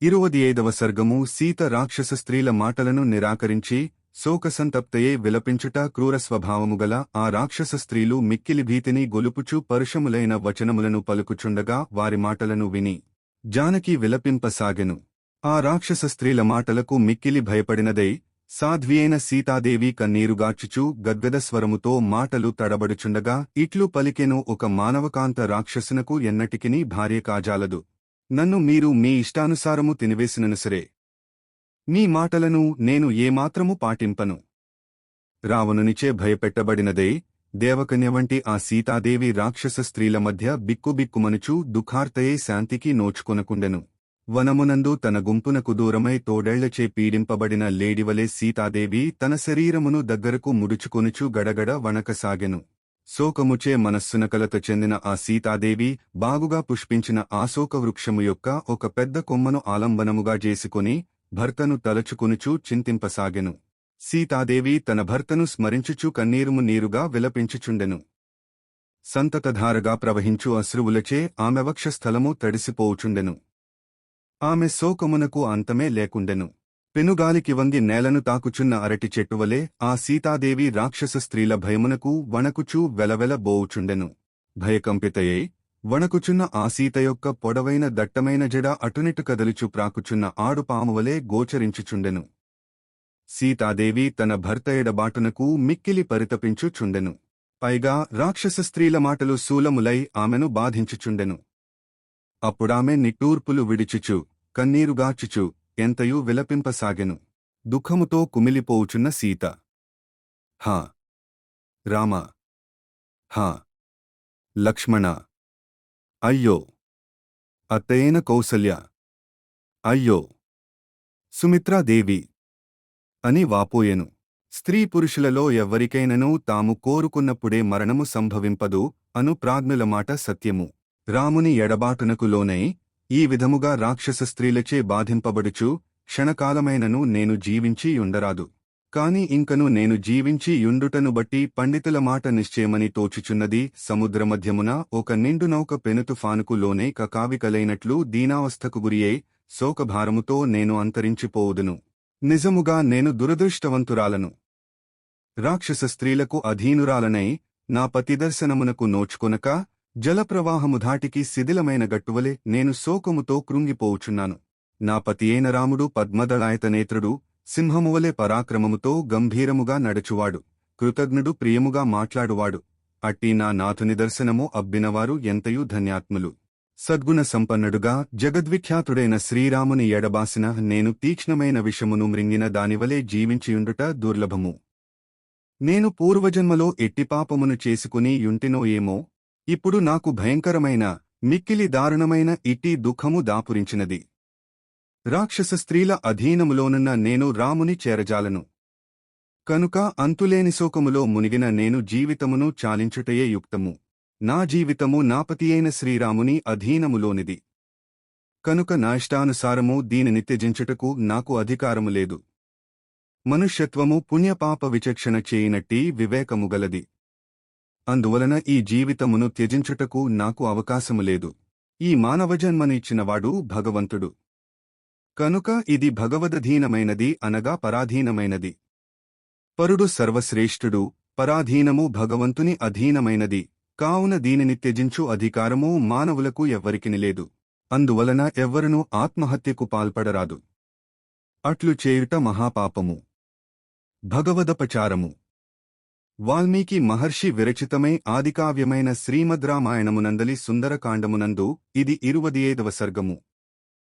25వ సర్గము. సీత రాక్షస స్త్రీల మాటలను నిరాకరించి శోకసంతప్తయే విలపించుట. క్రూర స్వభావముగల ఆ రాక్షస స్త్రీలు మిక్కిలి భీతిని గొలుపుచు పరుషములైన వచనములను పలుకుచుండగా వారి మాటలను విని జానకి విలపింపసాగెను. ఆ రాక్షస స్త్రీల మాటలకు మిక్కిలి భయపడినదై సాధ్వియైన సీతాదేవి కన్నీరుగార్చుచూ గద్గద స్వరముతో మాటలు తడబడుచుండగా ఇట్లు పలికెను. ఒక మానవకాంత రాక్షసునకు ఎన్నటికినీ భార్య కాజాలదు. నన్ను మీరు మీ ఇష్టానుసారము తినివేసినను సరే, మీ మాటలను నేను ఏమాత్రము పాటింపను. రావణునిచే భయపెట్టబడినదే దేవకన్య వంటి ఆ సీతాదేవి రాక్షస స్త్రీల మధ్య బిక్కుబిక్కుమనుచూ దుఃఖార్తయే శాంతికి నోచుకొనకుండెను. వనమునందు తన గుంపునకు దూరమై తోడేళ్లచే పీడింపబడిన లేడివలే సీతాదేవి తన శరీరమును దగ్గరకు ముడుచుకొనుచు గడగడ వణకసాగెను. శోకముచే మనస్సునకలత చెందిన ఆ సీతాదేవి బాగుగా పుష్పించిన ఆశోకవృక్షము యొక్క ఒక పెద్ద కొమ్మను ఆలంబనముగా చేసుకుని భర్తను తలచుకొనుచూ చింతింపసాగెను. సీతాదేవి తన భర్తను స్మరించుచు కన్నీరుము నీరుగా విలపించుచుండెను. సంతతధారగా ప్రవహించు అశ్రువులచే ఆమె వక్షస్థలము తడిసిపోవుచుండెను. ఆమె శోకమునకు అంతమే లేకుండెను. పెనుగాలికి వంగి నేలను తాకుచున్న అరటి చెట్టువలే ఆ సీతాదేవి రాక్షస స్త్రీల భయమునకు వణకుచూ వెలవెల బోవుచుండెను. భయకంపితయై వణకుచున్న ఆ సీత యొక్క పొడవైన దట్టమైన జడ అటునిటు కదలుచు ప్రాకుచున్న ఆడుపామువలే గోచరించుచుండెను. సీతాదేవి తన భర్త ఎడబాటునకు మిక్కిలి పరితపించుచుండెను. పైగా రాక్షస స్త్రీల మాటలు శూలములై ఆమెను బాధించుచుండెను. అప్పుడామె నిట్టూర్పులు విడిచుచు కన్నీరుగార్చుచు ఎంతయూ విలపింపసాగెను. దుఃఖముతో కుమిలిపోవుచున్న సీత, హా రామ, హా లక్ష్మణ, అయ్యో అత్తయేన కౌసల్య, అయ్యో సుమిత్రాదేవి అని వాపోయెను. స్త్రీ పురుషులలో ఎవ్వరికైనను తాము కోరుకున్నప్పుడే మరణము సంభవింపదు అను ప్రాజ్ఞుల మాట సత్యము. రాముని ఎడబాటునకు లోనై ఈ విధముగా రాక్షస స్త్రీలచే బాధింపబడుచు క్షణకాలమైనను నేను జీవించి యుండరాదు. కాని ఇంకను నేను జీవించి యుండుటను బట్టి పండితుల మాట నిశ్చయమని తోచుచున్నది. సముద్రమధ్యమున ఒక నిండునౌక పెనుతుఫానుకు లోనే కకావికలైనట్లు దీనావస్థకు గురియై శోకభారముతో నేను అంతరించిపోవుదును. నిజముగా నేను దురదృష్టవంతురాలను. రాక్షస స్త్రీలకు అధీనురాలనై నా పతిదర్శనమునకు నోచుకొనక జలప్రవాహము ధాటికి శిథిలమైన గట్టువలే నేను శోకముతో కృంగిపోవుచున్నాను. నా పతియైన రాముడు పద్మదళాయతనేత్రుడు, సింహమువలే పరాక్రమముతో గంభీరముగా నడచువాడు, కృతజ్ఞుడు, ప్రియముగా మాట్లాడువాడు. అట్టి నా నాథుని దర్శనము అబ్బినవారు ఎంతయూ ధన్యాత్ములు. సద్గుణ సంపన్నుడుగా జగద్విఖ్యాతుడైన శ్రీరాముని ఎడబాసిన నేను తీక్ష్ణమైన విషమును మృంగిన దానివలే జీవించియుండుట దుర్లభము. నేను పూర్వజన్మలో ఎట్టి పాపమును చేసుకుని యుంటినో ఏమో, ఇప్పుడు నాకు భయంకరమైన మిక్కిలి దారుణమైన ఇట్టి దుఃఖము దాపురించినది. రాక్షస స్త్రీల అధీనములోనున్న నేను రాముని చేరజాలను. కనుక అంతులేని శోకములో మునిగిన నేను జీవితమును చాలించుటయే యుక్తము. నా జీవితము నాపతియైన శ్రీరాముని అధీనములోనిది. కనుక నా ఇష్టానుసారము దీనిని త్యజించుటకు నాకు అధికారము లేదు. మనుష్యత్వము పుణ్యపాప విచక్షణ చేయినట్టి వివేకము గలది. అందువలన ఈ జీవితమును త్యజించుటకు నాకు అవకాశము లేదు. ఈ మానవజన్మను ఇచ్చినవాడు భగవంతుడు. కనుక ఇది భగవదధీనమైనది అనగా పరాధీనమైనది. పరుడు సర్వశ్రేష్ఠుడు, పరాధీనము భగవంతుని అధీనమైనది. కావున దీనిని త్యజించు అధికారము మానవులకు ఎవ్వరికిని లేదు. అందువలన ఎవ్వరునూ ఆత్మహత్యకు పాల్పడరాదు. అట్లు చేయుట మహాపాపము, భగవదపచారము. వాల్మీకి మహర్షి విరచితమై ఆదికావ్యమైన శ్రీమద్రామాయణమునందలి సుందరకాండమునందు ఇది 25వ సర్గము.